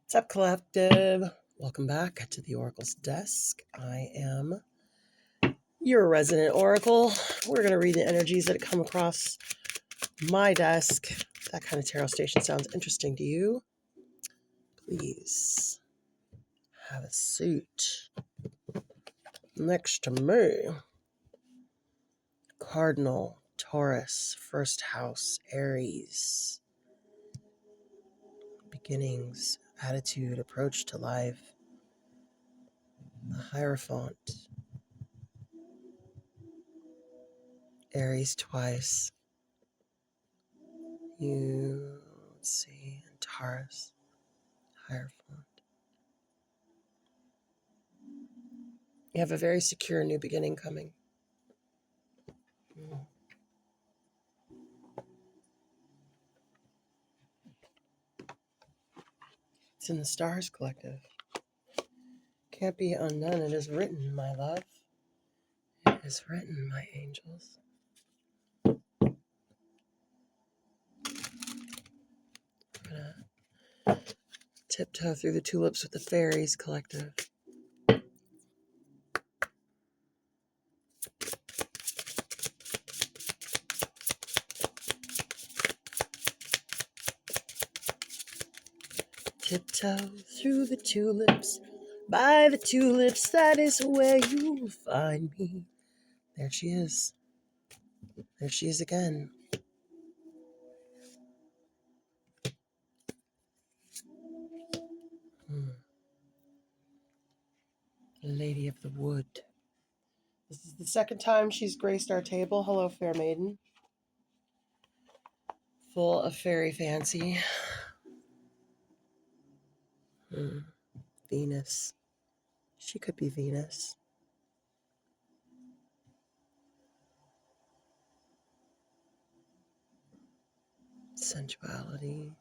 What's up, collective? Welcome back to the Oracle's Desk. I am your resident Oracle. We're going to read the energies that come across my desk. That kind of tarot station sounds interesting to you. Please have a seat next to me. Cardinal, Taurus, first house, Aries. Beginnings, attitude, approach to life. The Hierophant. Aries twice. Let's see, and Taurus, Hierophant. You have a very secure new beginning coming. It's in the stars, collective. Can't be undone. It is written, my love. It is written, my angels. I'm gonna tiptoe through the tulips with the fairies, collective. Tiptoe through the tulips, by the tulips, that is where you'll find me. There she is. There she is again. Lady of the Wood. This is the second time she's graced our table. Hello, fair maiden. Full of fairy fancy. Venus. She could be Venus. Sensuality.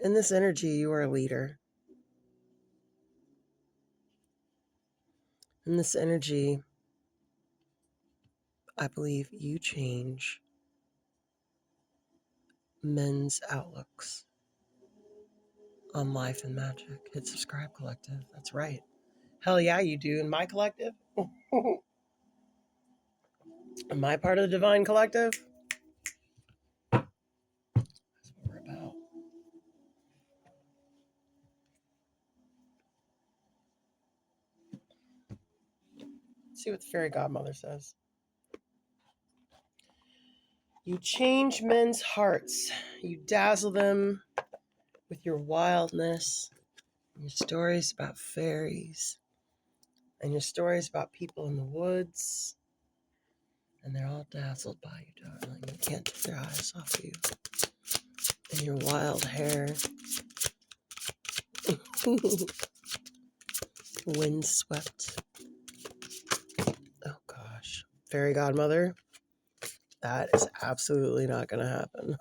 In this energy, you are a leader. In this energy, I believe you change men's outlooks on life and magic. Hit subscribe, collective. That's right. Hell yeah, you do. In my collective? Am I part of the divine collective? That's what we're about. Let's see what the fairy godmother says. You change men's hearts. You dazzle them with your wildness, your stories about fairies, and your stories about people in the woods. And they're all dazzled by you, darling. You can't take their eyes off you. And your wild hair. Windswept. Oh gosh. Fairy godmother. That is absolutely not going to happen.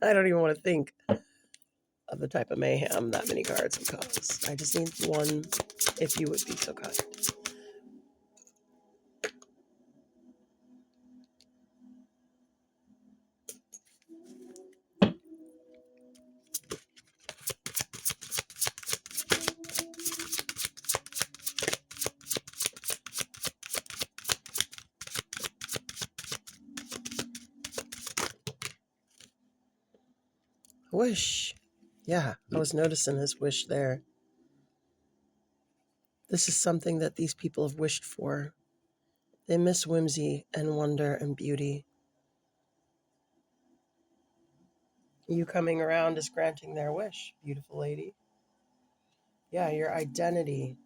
I don't even want to think of the type of mayhem that many cards would cause. I just need one, if you would be so kind. Wish. Yeah, I was noticing his wish there. This is something that these people have wished for. They miss whimsy and wonder and beauty. You coming around is granting their wish, beautiful lady. Yeah, your identity.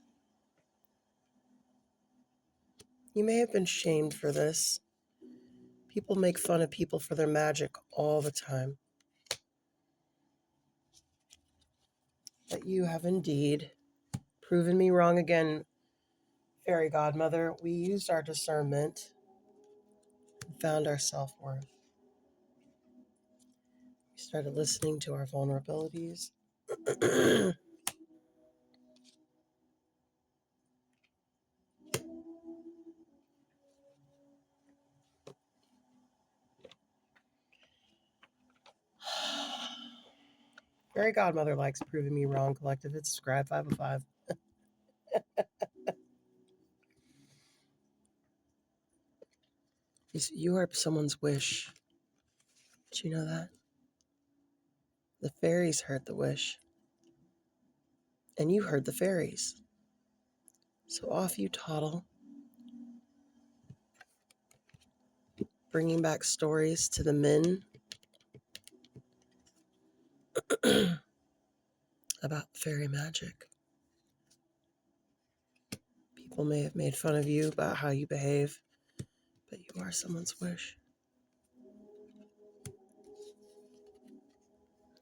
You may have been shamed for this. People make fun of people for their magic all the time. But you have indeed proven me wrong again, fairy godmother. We used our discernment and found our self-worth. We started listening to our vulnerabilities. Fairy Godmother likes proving me wrong, collective. Hit subscribe, 505. You are someone's wish. Did you know that? The fairies heard the wish. And you heard the fairies. So off you toddle, bringing back stories to the men about fairy magic. People may have made fun of you about how you behave, but you are someone's wish.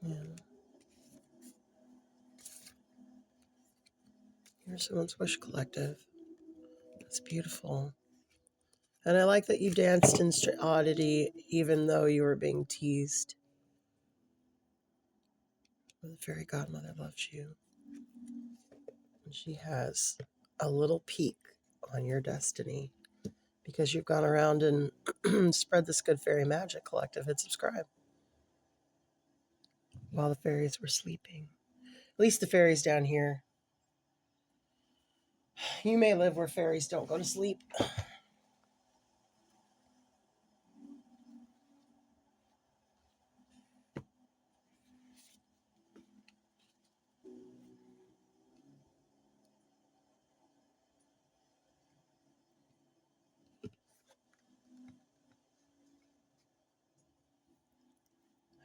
Yeah. You're someone's wish, collective. That's beautiful. And I like that you danced in oddity even though you were being teased. The fairy godmother loves you. And she has a little peek on your destiny because you've gone around and spread this good fairy magic, collective. Hit subscribe. While the fairies were sleeping. At least the fairies down here. You may live where fairies don't go to sleep.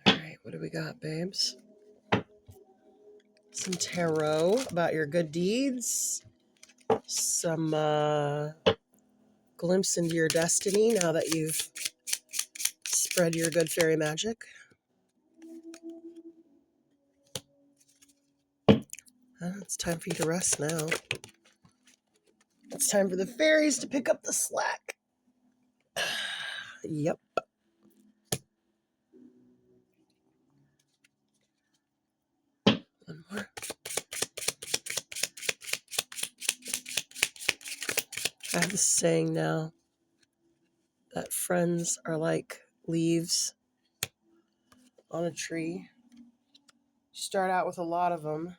All right, what do we got, babes? Some tarot about your good deeds. Some glimpse into your destiny now that you've spread your good fairy magic. It's time for you to rest now. It's time for the fairies to pick up the slack. Yep. One more. I have this saying now that friends are like leaves on a tree. You start out with a lot of them.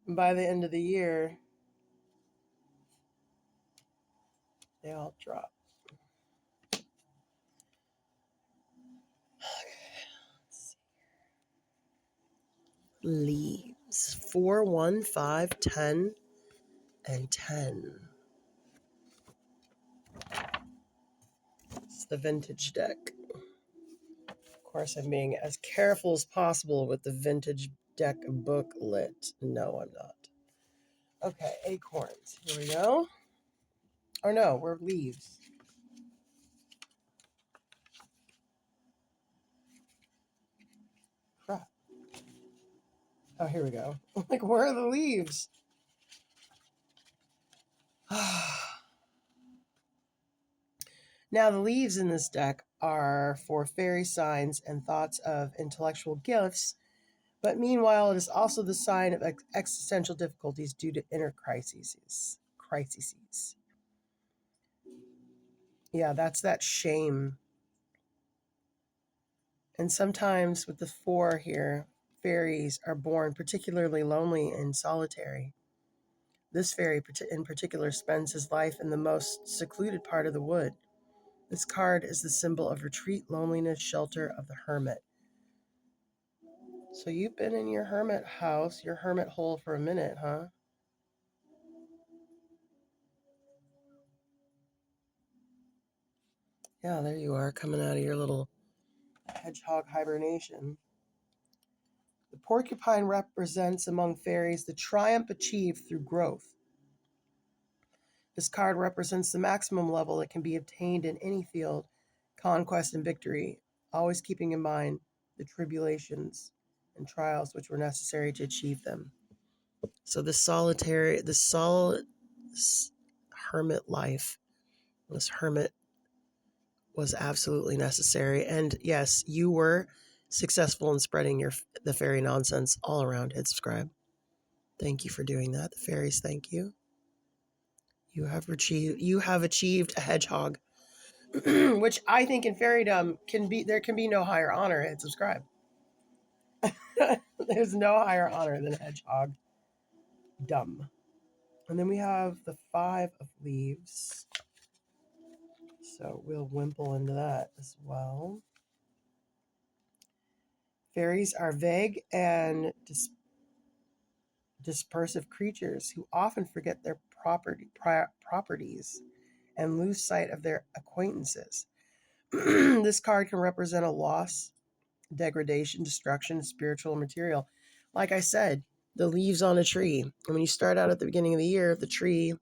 And by the end of the year, they all drop. Leaves. 4, 1, 5, 10, and 10. It's the vintage deck. Of course, I'm being as careful as possible with the vintage deck booklet. No, I'm not. Okay, acorns. Here we go. Or no, we're leaves. Crap. Oh, here we go. Like, where are the leaves? Now, the leaves in this deck are for fairy signs and thoughts of intellectual gifts, but meanwhile, it is also the sign of existential difficulties due to inner crises. Yeah, that's that shame. And sometimes with the 4 here, fairies are born particularly lonely and solitary. This fairy in particular spends his life in the most secluded part of the wood. This card is the symbol of retreat, loneliness, shelter of the hermit. So you've been in your hermit house, your hermit hole for a minute, huh? Yeah, there you are, coming out of your little hedgehog hibernation. The porcupine represents among fairies the triumph achieved through growth. This card represents the maximum level that can be obtained in any field, conquest and victory, always keeping in mind the tribulations and trials which were necessary to achieve them. So the solid hermit life, this hermit was absolutely necessary. And yes, you were successful in spreading the fairy nonsense all around. Hit subscribe. Thank you for doing that. The fairies thank you. You have achieved a hedgehog, which I think in fairydom there can be no higher honor. Hit subscribe. There's no higher honor than hedgehog. Dumb. And then we have the 5 of leaves. So we'll wimple into that as well. Fairies are vague and dispersive creatures who often forget their properties and lose sight of their acquaintances. This card can represent a loss, degradation, destruction, spiritual and material. Like I said, the leaves on a tree. And when you start out at the beginning of the year, the tree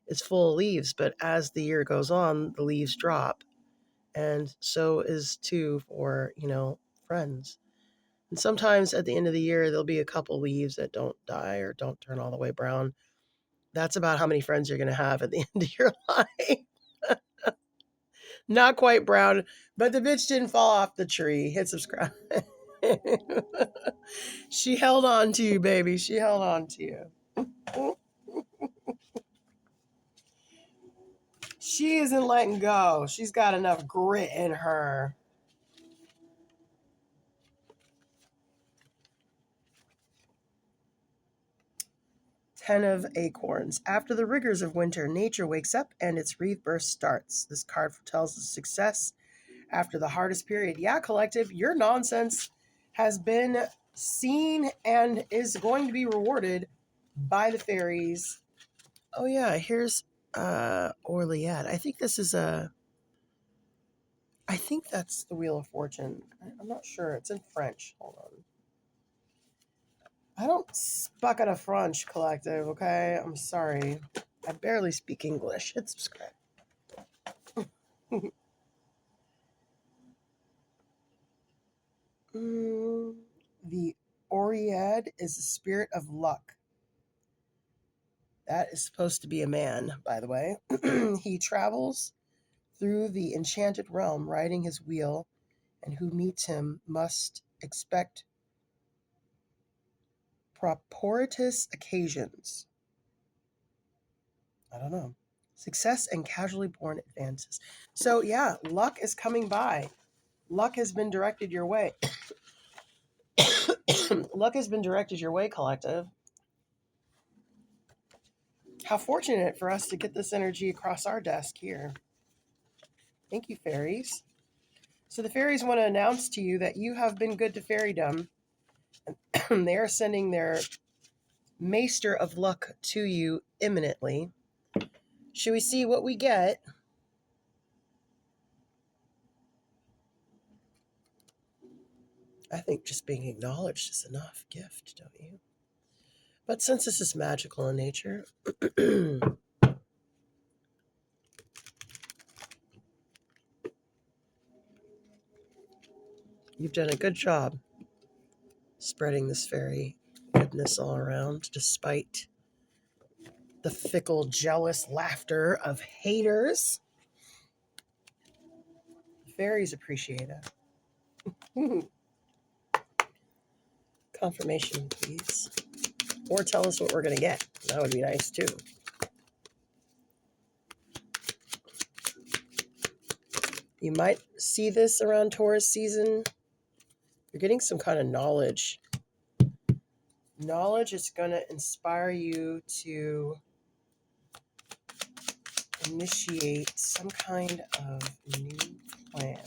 is full of leaves, but as the year goes on, the leaves drop. And so is too for, friends. And sometimes at the end of the year, there'll be a couple leaves that don't die or don't turn all the way brown. That's about how many friends you're going to have at the end of your life. Not quite brown, but the bitch didn't fall off the tree. Hit subscribe. She held on to you, baby. She held on to you. She isn't letting go. She's got enough grit in her. Ten of Acorns. After the rigors of winter, nature wakes up and its rebirth starts. This card foretells the success after the hardest period. Yeah, collective, your nonsense has been seen and is going to be rewarded by the fairies. Oh yeah, here's Orliette. I think this is I think that's the Wheel of Fortune. I'm not sure. It's in French. Hold on. I don't speak at a French, collective, okay? I'm sorry. I barely speak English. Hit subscribe. The Oread is the spirit of luck. That is supposed to be a man, by the way. He travels through the enchanted realm, riding his wheel, and who meets him must expect propitious occasions. I don't know. Success and casually born advances. So, yeah, luck is coming by. Luck has been directed your way. Luck has been directed your way, collective. How fortunate for us to get this energy across our desk here. Thank you, fairies. So the fairies want to announce to you that you have been good to fairydom. And they are sending their maester of luck to you imminently. Should we see what we get? I think just being acknowledged is enough gift, don't you? But since this is magical in nature, you've done a good job spreading this fairy goodness all around, despite the fickle, jealous laughter of haters. The fairies appreciate it. Confirmation, please. Or tell us what we're going to get. That would be nice, too. You might see this around Taurus season. You're getting some kind of knowledge. Knowledge is going to inspire you to initiate some kind of new plan.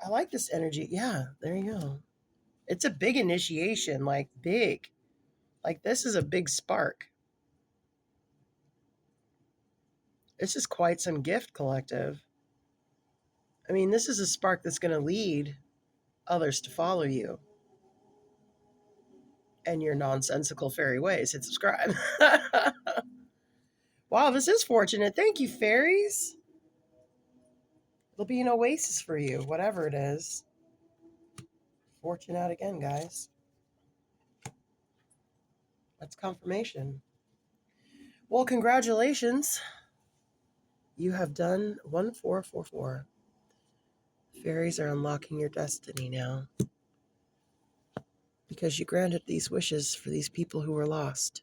I like this energy. Yeah, there you go. It's a big initiation, like big. Like this is a big spark. This is quite some gift, collective. I mean, this is a spark that's going to lead others to follow you and your nonsensical fairy ways. Hit subscribe. Wow, this is fortunate. Thank you, fairies. It'll be an oasis for you, whatever it is. Fortune out again, guys. That's confirmation. Well, congratulations. You have done 1444. Fairies are unlocking your destiny now because you granted these wishes for these people who were lost.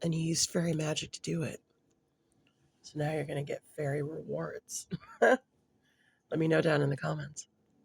And you used fairy magic to do it. So now you're going to get fairy rewards. Let me know down in the comments.